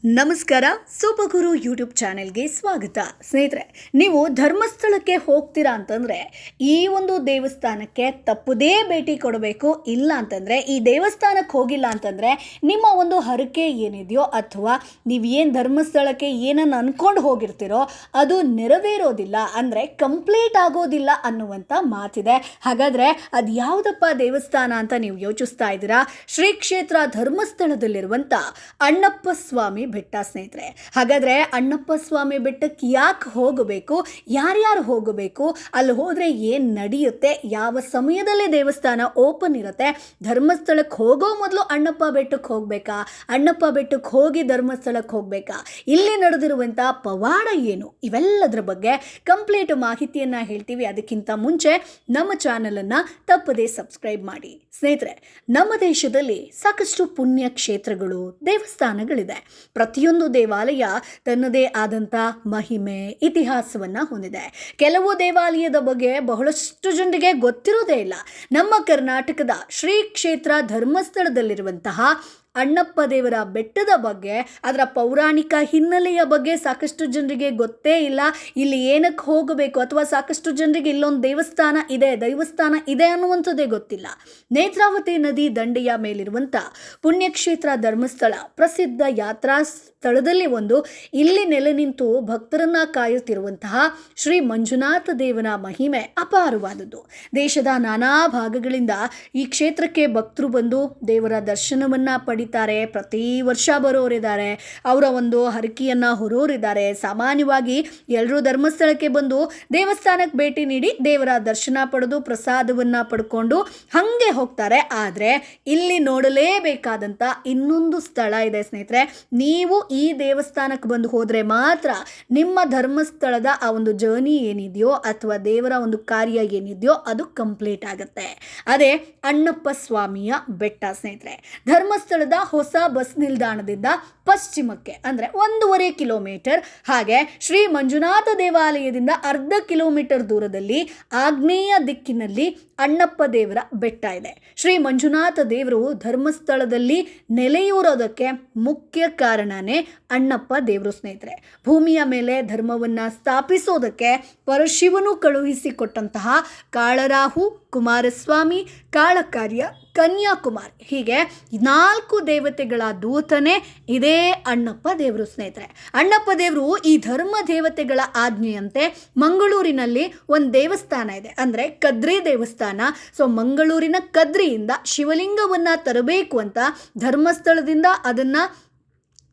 ನಮಸ್ಕಾರ. ಸೂಪಗುರು ಯೂಟ್ಯೂಬ್ ಚಾನೆಲ್ಗೆ ಸ್ವಾಗತ. ಸ್ನೇಹಿತರೆ, ನೀವು ಧರ್ಮಸ್ಥಳಕ್ಕೆ ಹೋಗ್ತೀರಾ ಅಂತಂದರೆ ಈ ಒಂದು ದೇವಸ್ಥಾನಕ್ಕೆ ತಪ್ಪದೇ ಭೇಟಿ ಕೊಡಬೇಕು. ಇಲ್ಲ ಅಂತಂದರೆ ಈ ದೇವಸ್ಥಾನಕ್ಕೆ ಹೋಗಿಲ್ಲ ಅಂತಂದರೆ ನಿಮ್ಮ ಒಂದು ಹರಕೆ ಏನಿದೆಯೋ ಅಥವಾ ನೀವು ಏನು ಧರ್ಮಸ್ಥಳಕ್ಕೆ ಏನನ್ನು ಅಂದ್ಕೊಂಡು ಹೋಗಿರ್ತೀರೋ ಅದು ನೆರವೇರೋದಿಲ್ಲ, ಅಂದರೆ ಕಂಪ್ಲೀಟ್ ಆಗೋದಿಲ್ಲ ಅನ್ನುವಂಥ ಮಾತಿದೆ. ಹಾಗಾದರೆ ಅದು ಯಾವುದಪ್ಪ ದೇವಸ್ಥಾನ ಅಂತ ನೀವು ಯೋಚಿಸ್ತಾ ಇದ್ದೀರಾ? ಶ್ರೀ ಕ್ಷೇತ್ರ ಧರ್ಮಸ್ಥಳದಲ್ಲಿರುವಂಥ ಅಣ್ಣಪ್ಪ ಸ್ವಾಮಿ ಬೆಟ್ಟ ಸ್ನೇಹಿತರೆ. ಹಾಗಾದರೆ ಅಣ್ಣಪ್ಪ ಸ್ವಾಮಿ ಬೆಟ್ಟಕ್ಕೆ ಯಾಕೆ ಹೋಗಬೇಕು, ಯಾರ್ಯಾರು ಹೋಗಬೇಕು, ಅಲ್ಲಿ ಹೋದರೆ ಏನು ನಡೆಯುತ್ತೆ, ಯಾವ ಸಮಯದಲ್ಲಿ ದೇವಸ್ಥಾನ ಓಪನ್ ಇರುತ್ತೆ, ಧರ್ಮಸ್ಥಳಕ್ಕೆ ಹೋಗೋ ಮೊದಲು ಅಣ್ಣಪ್ಪ ಬೆಟ್ಟಕ್ಕೆ ಹೋಗಬೇಕಾ, ಅಣ್ಣಪ್ಪ ಬೆಟ್ಟಕ್ಕೆ ಹೋಗಿ ಧರ್ಮಸ್ಥಳಕ್ಕೆ ಹೋಗಬೇಕಾ, ಇಲ್ಲಿ ನಡೆದಿರುವಂಥ ಪವಾಡ ಏನು, ಇವೆಲ್ಲದರ ಬಗ್ಗೆ ಕಂಪ್ಲೀಟ್ ಮಾಹಿತಿಯನ್ನು ಹೇಳ್ತೀವಿ. ಅದಕ್ಕಿಂತ ಮುಂಚೆ ನಮ್ಮ ಚಾನಲನ್ನು ತಪ್ಪದೇ ಸಬ್ಸ್ಕ್ರೈಬ್ ಮಾಡಿ. ಸ್ನೇಹಿತರೆ, ನಮ್ಮ ದೇಶದಲ್ಲಿ ಸಾಕಷ್ಟು ಪುಣ್ಯ ಕ್ಷೇತ್ರಗಳು, ದೇವಸ್ಥಾನಗಳಿದೆ. ಪ್ರತಿಯೊಂದು ದೇವಾಲಯ ತನ್ನದೇ ಆದಂಥ ಮಹಿಮೆ, ಇತಿಹಾಸವನ್ನು ಹೊಂದಿದೆ. ಕೆಲವು ದೇವಾಲಯದ ಬಗ್ಗೆ ಬಹಳಷ್ಟು ಜನರಿಗೆ ಗೊತ್ತಿರೋದೇ ಇಲ್ಲ. ನಮ್ಮ ಕರ್ನಾಟಕದ ಶ್ರೀ ಕ್ಷೇತ್ರ ಧರ್ಮಸ್ಥಳದಲ್ಲಿರುವಂತಹ ಅಣ್ಣಪ್ಪ ದೇವರ ಬೆಟ್ಟದ ಬಗ್ಗೆ, ಅದರ ಪೌರಾಣಿಕ ಹಿನ್ನೆಲೆಯ ಬಗ್ಗೆ ಸಾಕಷ್ಟು ಜನರಿಗೆ ಗೊತ್ತೇ ಇಲ್ಲ. ಇಲ್ಲಿ ಏನಕ್ಕೆ ಹೋಗಬೇಕು, ಅಥವಾ ಸಾಕಷ್ಟು ಜನರಿಗೆ ಇಲ್ಲೊಂದು ದೇವಸ್ಥಾನ ಇದೆ ಅನ್ನುವಂಥದ್ದೇ ಗೊತ್ತಿಲ್ಲ. ನೇತ್ರಾವತಿ ನದಿ ದಂಡೆಯ ಮೇಲಿರುವಂಥ ಪುಣ್ಯಕ್ಷೇತ್ರ ಧರ್ಮಸ್ಥಳ ಪ್ರಸಿದ್ಧ ಯಾತ್ರಾ ಸ್ಥಳದಲ್ಲಿ ಒಂದು. ಇಲ್ಲಿ ನೆಲೆ ನಿಂತು ಭಕ್ತರನ್ನ ಕಾಯುತ್ತಿರುವಂತಹ ಶ್ರೀ ಮಂಜುನಾಥ ದೇವನ ಮಹಿಮೆ ಅಪಾರವಾದದ್ದು. ದೇಶದ ನಾನಾ ಭಾಗಗಳಿಂದ ಈ ಕ್ಷೇತ್ರಕ್ಕೆ ಭಕ್ತರು ಬಂದು ದೇವರ ದರ್ಶನವನ್ನು ಪಡಿತಾರೆ. ಪ್ರತಿ ವರ್ಷ ಬರೋರಿದ್ದಾರೆ, ಅವರ ಒಂದು ಹರಕೆಯನ್ನು ಹೊರೋರಿದ್ದಾರೆ. ಸಾಮಾನ್ಯವಾಗಿ ಎಲ್ಲರೂ ಧರ್ಮಸ್ಥಳಕ್ಕೆ ಬಂದು ದೇವಸ್ಥಾನಕ್ಕೆ ಭೇಟಿ ನೀಡಿ ದೇವರ ದರ್ಶನ ಪಡೆದು ಪ್ರಸಾದವನ್ನು ಪಡ್ಕೊಂಡು ಹಾಗೆ ಹೋಗ್ತಾರೆ. ಆದರೆ ಇಲ್ಲಿ ನೋಡಲೇಬೇಕಾದಂಥ ಇನ್ನೊಂದು ಸ್ಥಳ ಇದೆ ಸ್ನೇಹಿತರೆ. ನೀವು ಈ ದೇವಸ್ಥಾನಕ್ಕೆ ಬಂದು ಹೋದರೆ ಮಾತ್ರ ನಿಮ್ಮ ಧರ್ಮಸ್ಥಳದ ಆ ಒಂದು ಜರ್ನಿ ಏನಿದೆಯೋ ಅಥವಾ ದೇವರ ಒಂದು ಕಾರ್ಯ ಏನಿದೆಯೋ ಅದು ಕಂಪ್ಲೀಟ್ ಆಗುತ್ತೆ. ಅದೇ ಅಣ್ಣಪ್ಪ ಸ್ವಾಮಿಯ ಬೆಟ್ಟ ಸ್ನೇಹಿತರೆ. ಧರ್ಮಸ್ಥಳದ ಹೊಸ ಬಸ್ ನಿಲ್ದಾಣದಿಂದ ಪಶ್ಚಿಮಕ್ಕೆ ಅಂದರೆ 1.5 ಕಿಲೋಮೀಟರ್, ಹಾಗೆ ಶ್ರೀ ಮಂಜುನಾಥ ದೇವಾಲಯದಿಂದ ಅರ್ಧ ಕಿಲೋಮೀಟರ್ ದೂರದಲ್ಲಿ ಆಗ್ನೇಯ ದಿಕ್ಕಿನಲ್ಲಿ ಅಣ್ಣಪ್ಪ ದೇವರ ಬೆಟ್ಟ ಇದೆ. ಶ್ರೀ ಮಂಜುನಾಥ ದೇವರು ಧರ್ಮಸ್ಥಳದಲ್ಲಿ ನೆಲೆಯೂರೋದಕ್ಕೆ ಮುಖ್ಯ ಕಾರಣನೇ ಅಣ್ಣಪ್ಪ ದೇವರು ಸ್ನೇಹಿತರೆ. ಭೂಮಿಯ ಮೇಲೆ ಧರ್ಮವನ್ನು ಸ್ಥಾಪಿಸೋದಕ್ಕೆ ಪರಶಿವನು ಕಳುಹಿಸಿಕೊಟ್ಟಂತಹ ಕಾಳರಾಹು, ಕುಮಾರಸ್ವಾಮಿ, ಕಾಳಕಾರ್ಯ, ಕನ್ಯಾಕುಮಾರಿ, ಹೀಗೆ 4 ದೇವತೆಗಳ ದೂತನೇ ಇದೇ ಅಣ್ಣಪ್ಪ ದೇವರು ಸ್ನೇಹಿತರೆ. ಅಣ್ಣಪ್ಪ ದೇವರು ಈ ಧರ್ಮ ದೇವತೆಗಳ ಆಜ್ಞೆಯಂತೆ ಮಂಗಳೂರಿನಲ್ಲಿ ಒಂದು ದೇವಸ್ಥಾನ ಇದೆ, ಅಂದರೆ ಕದ್ರಿ ದೇವಸ್ಥಾನ. ಸೊ ಮಂಗಳೂರಿನ ಕದ್ರಿಯಿಂದ ಶಿವಲಿಂಗವನ್ನು ತರಬೇಕು ಅಂತ ಧರ್ಮಸ್ಥಳದಿಂದ ಅದನ್ನು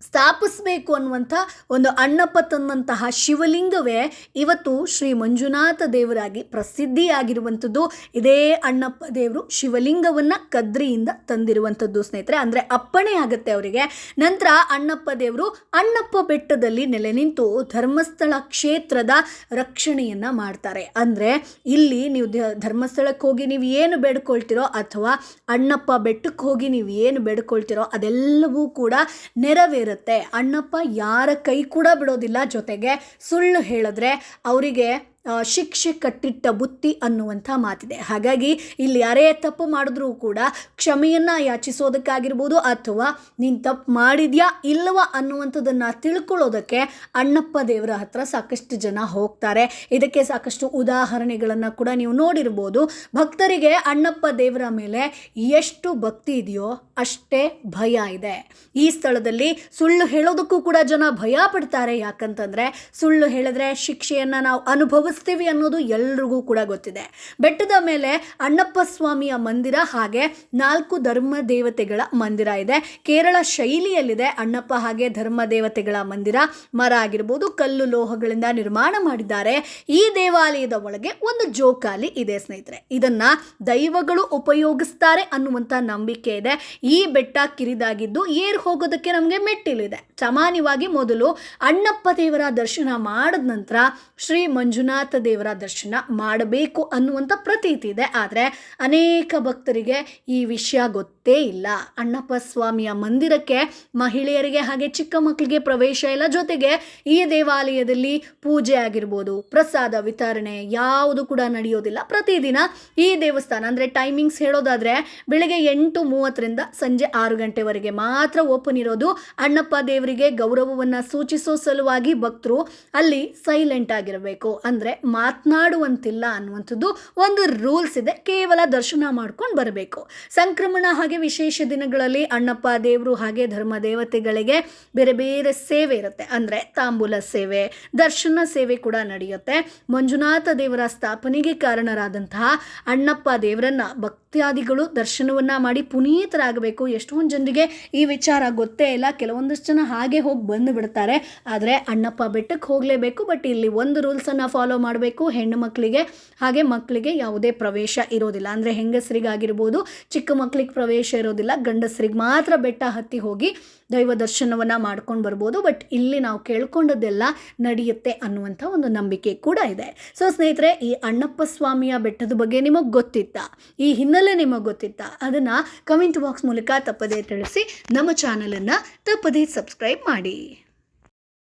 ಸ್ಥಾಪಿಸಬೇಕು ಅನ್ನುವಂಥ ಒಂದು ಅಣ್ಣಪ್ಪ ತನ್ನಂತಹ ಶಿವಲಿಂಗವೇ ಇವತ್ತು ಶ್ರೀ ಮಂಜುನಾಥ ದೇವರಾಗಿ ಪ್ರಸಿದ್ಧಿಯಾಗಿರುವಂಥದ್ದು. ಇದೇ ಅಣ್ಣಪ್ಪ ದೇವರು ಶಿವಲಿಂಗವನ್ನು ಕದ್ರಿಯಿಂದ ತಂದಿರುವಂಥದ್ದು ಸ್ನೇಹಿತರೆ. ಅಂದರೆ ಅಪ್ಪಣೆ ಆಗುತ್ತೆ ಅವರಿಗೆ. ನಂತರ ಅಣ್ಣಪ್ಪ ದೇವರು ಅಣ್ಣಪ್ಪ ಬೆಟ್ಟದಲ್ಲಿ ನೆಲೆ ನಿಂತು ಧರ್ಮಸ್ಥಳ ಕ್ಷೇತ್ರದ ರಕ್ಷಣೆಯನ್ನು ಮಾಡ್ತಾರೆ. ಅಂದರೆ ಇಲ್ಲಿ ನೀವು ಧರ್ಮಸ್ಥಳಕ್ಕೆ ಹೋಗಿ ನೀವು ಏನು ಬೇಡ್ಕೊಳ್ತಿರೋ ಅಥವಾ ಅಣ್ಣಪ್ಪ ಬೆಟ್ಟಕ್ಕೆ ಹೋಗಿ ನೀವು ಏನು ಬೇಡ್ಕೊಳ್ತಿರೋ ಅದೆಲ್ಲವೂ ಕೂಡ ನೆರವೇರುತ್ತೆ. ಅಣ್ಣಪ್ಪ ಯಾರ ಕೈ ಕೂಡ ಬಿಡೋದಿಲ್ಲ. ಜೊತೆಗೆ ಸುಳ್ಳು ಹೇಳಿದ್ರೆ ಅವರಿಗೆ ಶಿಕ್ಷೆ ಕಟ್ಟಿಟ್ಟ ಬುತ್ತಿ ಅನ್ನುವಂಥ ಮಾತಿದೆ. ಹಾಗಾಗಿ ಇಲ್ಲಿ ಯಾರೇ ತಪ್ಪು ಮಾಡಿದ್ರೂ ಕೂಡ ಕ್ಷಮೆಯನ್ನು ಯಾಚಿಸೋದಕ್ಕಾಗಿರ್ಬೋದು ಅಥವಾ ನೀನು ತಪ್ಪು ಮಾಡಿದ್ಯಾ ಇಲ್ಲವಾ ಅನ್ನುವಂಥದ್ದನ್ನು ತಿಳ್ಕೊಳ್ಳೋದಕ್ಕೆ ಅಣ್ಣಪ್ಪ ದೇವರ ಹತ್ರ ಸಾಕಷ್ಟು ಜನ ಹೋಗ್ತಾರೆ. ಇದಕ್ಕೆ ಸಾಕಷ್ಟು ಉದಾಹರಣೆಗಳನ್ನು ಕೂಡ ನೀವು ನೋಡಿರ್ಬೋದು. ಭಕ್ತರಿಗೆ ಅಣ್ಣಪ್ಪ ದೇವರ ಮೇಲೆ ಎಷ್ಟು ಭಕ್ತಿ ಇದೆಯೋ ಅಷ್ಟೇ ಭಯ ಇದೆ. ಈ ಸ್ಥಳದಲ್ಲಿ ಸುಳ್ಳು ಹೇಳೋದಕ್ಕೂ ಕೂಡ ಜನ ಭಯ ಪಡ್ತಾರೆ. ಯಾಕಂತಂದರೆ ಸುಳ್ಳು ಹೇಳಿದ್ರೆ ಶಿಕ್ಷೆಯನ್ನು ನಾವು ಅನುಭವಿಸ್ತೀವಿ ಅನ್ನೋದು ಎಲ್ರಿಗೂ ಕೂಡ ಗೊತ್ತಿದೆ. ಬೆಟ್ಟದ ಮೇಲೆ ಅಣ್ಣಪ್ಪ ಸ್ವಾಮಿಯ ಮಂದಿರ, ಹಾಗೆ 4 ಧರ್ಮ ದೇವತೆಗಳ ಮಂದಿರ ಇದೆ. ಕೇರಳ ಶೈಲಿಯಲ್ಲಿದೆ ಅಣ್ಣಪ್ಪ ಹಾಗೆ ಧರ್ಮ ದೇವತೆಗಳ ಮಂದಿರ. ಮರ ಆಗಿರ್ಬೋದು, ಕಲ್ಲು ಲೋಹಗಳಿಂದ ನಿರ್ಮಾಣ ಮಾಡಿದ್ದಾರೆ. ಈ ದೇವಾಲಯದ ಒಳಗೆ ಒಂದು ಜೋಕಾಲಿ ಇದೆ ಸ್ನೇಹಿತರೆ. ಇದನ್ನ ದೈವಗಳು ಉಪಯೋಗಿಸ್ತಾರೆ ಅನ್ನುವಂಥ ನಂಬಿಕೆ ಇದೆ. ಈ ಬೆಟ್ಟ ಕಿರಿದಾಗಿದ್ದು ಏರ್ ಹೋಗೋದಕ್ಕೆ ನಮಗೆ ಮೆಟ್ಟಿಲಿದೆ. ಸಾಮಾನ್ಯವಾಗಿ ಮೊದಲು ಅಣ್ಣಪ್ಪ ದೇವರ ದರ್ಶನ ಮಾಡಿದ ನಂತರ ಶ್ರೀ ಮಂಜುನಾಥ ದೇವರ ದರ್ಶನ ಮಾಡಬೇಕು ಅನ್ನುವಂಥ ಪ್ರತೀತಿ ಇದೆ. ಆದರೆ ಅನೇಕ ಭಕ್ತರಿಗೆ ಈ ವಿಷಯ ಗೊತ್ತೇ ಗೊತ್ತೇ ಇಲ್ಲ. ಅಣ್ಣಪ್ಪ ಸ್ವಾಮಿಯ ಮಂದಿರಕ್ಕೆ ಮಹಿಳೆಯರಿಗೆ ಹಾಗೆ ಚಿಕ್ಕ ಮಕ್ಕಳಿಗೆ ಪ್ರವೇಶ ಇಲ್ಲ. ಜೊತೆಗೆ ಈ ದೇವಾಲಯದಲ್ಲಿ ಪೂಜೆ ಆಗಿರ್ಬೋದು, ಪ್ರಸಾದ ವಿತರಣೆ ಯಾವುದು ಕೂಡ ನಡೆಯೋದಿಲ್ಲ. ಪ್ರತಿದಿನ ಈ ದೇವಸ್ಥಾನ ಅಂದರೆ ಟೈಮಿಂಗ್ಸ್ ಹೇಳೋದಾದರೆ ಬೆಳಗ್ಗೆ 8:30ರಿಂದ ಸಂಜೆ 6 ಗಂಟೆವರೆಗೆ ಮಾತ್ರ ಓಪನ್ ಇರೋದು. ಅಣ್ಣಪ್ಪ ದೇವರಿಗೆ ಗೌರವವನ್ನು ಸೂಚಿಸೋ ಸಲುವಾಗಿ ಭಕ್ತರು ಅಲ್ಲಿ ಸೈಲೆಂಟ್ ಆಗಿರಬೇಕು, ಅಂದರೆ ಮಾತನಾಡುವಂತಿಲ್ಲ ಅನ್ನುವಂಥದ್ದು ಒಂದು ರೂಲ್ಸ್ ಇದೆ. ಕೇವಲ ದರ್ಶನ ಮಾಡ್ಕೊಂಡು ಬರಬೇಕು. ಸಂಕ್ರಮಣ ಹಾಗೆ ವಿಶೇಷ ದಿನಗಳಲ್ಲಿ ಅಣ್ಣಪ್ಪ ದೇವರು ಹಾಗೆ ಧರ್ಮ ದೇವತೆಗಳಿಗೆ ಬೇರೆ ಬೇರೆ ಸೇವೆ ಇರುತ್ತೆ. ಅಂದರೆ ತಾಂಬೂಲ ಸೇವೆ, ದರ್ಶನ ಸೇವೆ ಕೂಡ ನಡೆಯುತ್ತೆ. ಮಂಜುನಾಥ ದೇವರ ಸ್ಥಾಪನೆಗೆ ಕಾರಣರಾದಂತಹ ಅಣ್ಣಪ್ಪ ದೇವರನ್ನ ಭಕ್ತಾದಿಗಳು ದರ್ಶನವನ್ನ ಮಾಡಿ ಪುನೀತರಾಗಬೇಕು. ಎಷ್ಟೊಂದು ಜನರಿಗೆ ಈ ವಿಚಾರ ಗೊತ್ತೇ ಇಲ್ಲ. ಕೆಲವೊಂದಷ್ಟು ಜನ ಹಾಗೆ ಹೋಗಿ ಬಂದು ಬಿಡ್ತಾರೆ. ಆದರೆ ಅಣ್ಣಪ್ಪ ಬೆಟ್ಟಕ್ಕೆ ಹೋಗಲೇಬೇಕು. ಬಟ್ ಇಲ್ಲಿ ಒಂದು ರೂಲ್ಸನ್ನು ಫಾಲೋ ಮಾಡಬೇಕು. ಹೆಣ್ಣು ಮಕ್ಕಳಿಗೆ ಹಾಗೆ ಮಕ್ಕಳಿಗೆ ಯಾವುದೇ ಪ್ರವೇಶ ಇರೋದಿಲ್ಲ. ಅಂದರೆ ಹೆಂಗಸರಿಗಾಗಿರ್ಬೋದು, ಚಿಕ್ಕ ಮಕ್ಕಳಿಗೆ ಪ್ರವೇಶ ಇರೋದಿಲ್ಲ. ಗಂಡಸರಿಗೆ ಮಾತ್ರ ಬೆಟ್ಟ ಹತ್ತಿ ಹೋಗಿ ದೈವ ದರ್ಶನವನ್ನು ಮಾಡ್ಕೊಂಡು ಬರ್ಬೋದು. ಬಟ್ ಇಲ್ಲಿ ನಾವು ಕೇಳ್ಕೊಂಡದ್ದೆಲ್ಲ ನಡೆಯುತ್ತೆ ಅನ್ನುವಂಥ ಒಂದು ನಂಬಿಕೆ ಕೂಡ ಇದೆ. ಸೊ ಸ್ನೇಹಿತರೆ, ಈ ಅಣ್ಣಪ್ಪ ಸ್ವಾಮಿಯ ಬೆಟ್ಟದ ಬಗ್ಗೆ ನಿಮಗೆ ಗೊತ್ತಿತ್ತಾ? ಈ ಹಿನ್ನೆಲೆ ನಿಮಗೆ ಗೊತ್ತಿತ್ತಾ? ಅದನ್ನು ಕಮೆಂಟ್ ಬಾಕ್ಸ್ ಮೂಲಕ ತಪ್ಪದೇ ತಿಳಿಸಿ. ನಮ್ಮ ಚಾನಲನ್ನು ತಪ್ಪದೇ ಸಬ್ಸ್ಕ್ರೈಬ್ ಮಾಡಿ.